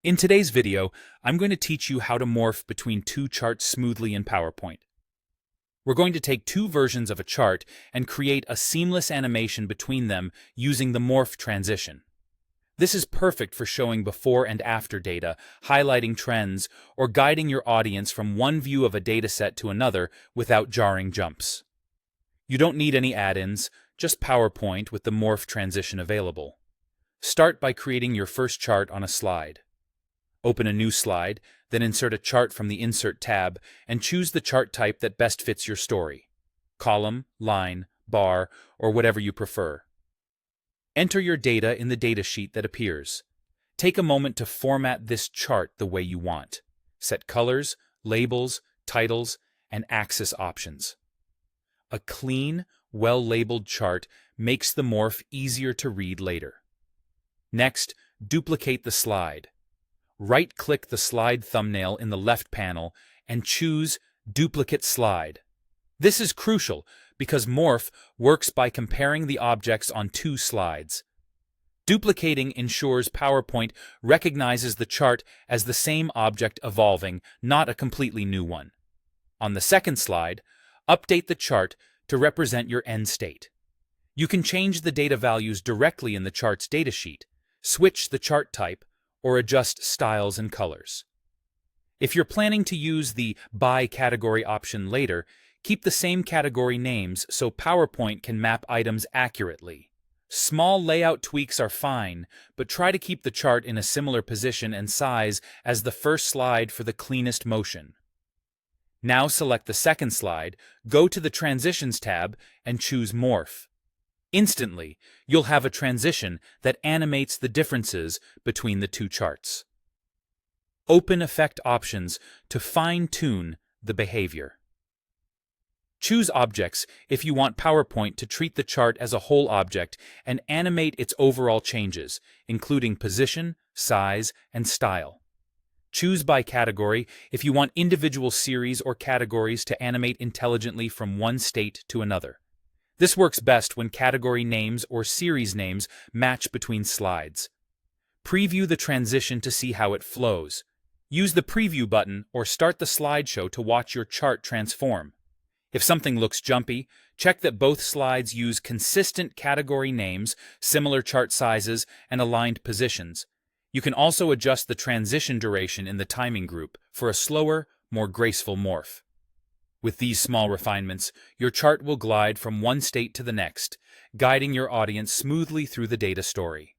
In today's video, I'm going to teach you how to morph between two charts smoothly in PowerPoint. We're going to take two versions of a chart and create a seamless animation between them using the morph transition. This is perfect for showing before and after data, highlighting trends, or guiding your audience from one view of a dataset to another without jarring jumps. You don't need any add-ins, just PowerPoint with the morph transition available. Start by creating your first chart on a slide. Open a new slide, then insert a chart from the Insert tab and choose the chart type that best fits your story: column, line, bar, or whatever you prefer. Enter your data in the datasheet that appears. Take a moment to format this chart the way you want. Set colors, labels, titles, and axis options. A clean, well-labeled chart makes the morph easier to read later. Next, duplicate the slide. Right-click the slide thumbnail in the left panel and choose Duplicate Slide. This is crucial because Morph works by comparing the objects on two slides. Duplicating ensures PowerPoint recognizes the chart as the same object evolving, not a completely new one. On the second slide, update the chart to represent your end state. You can change the data values directly in the chart's datasheet, switch the chart type, or adjust styles and colors. If you're planning to use the By Category option later, keep the same category names so PowerPoint can map items accurately. Small layout tweaks are fine, but try to keep the chart in a similar position and size as the first slide for the cleanest motion. Now select the second slide, go to the Transitions tab, and choose Morph. Instantly, you'll have a transition that animates the differences between the two charts. Open Effect Options to fine-tune the behavior. Choose Objects if you want PowerPoint to treat the chart as a whole object and animate its overall changes, including position, size, and style. Choose By Category if you want individual series or categories to animate intelligently from one state to another. This works best when category names or series names match between slides. Preview the transition to see how it flows. Use the Preview button or start the slideshow to watch your chart transform. If something looks jumpy, check that both slides use consistent category names, similar chart sizes, and aligned positions. You can also adjust the transition duration in the timing group for a slower, more graceful morph. With these small refinements, your chart will glide from one state to the next, guiding your audience smoothly through the data story.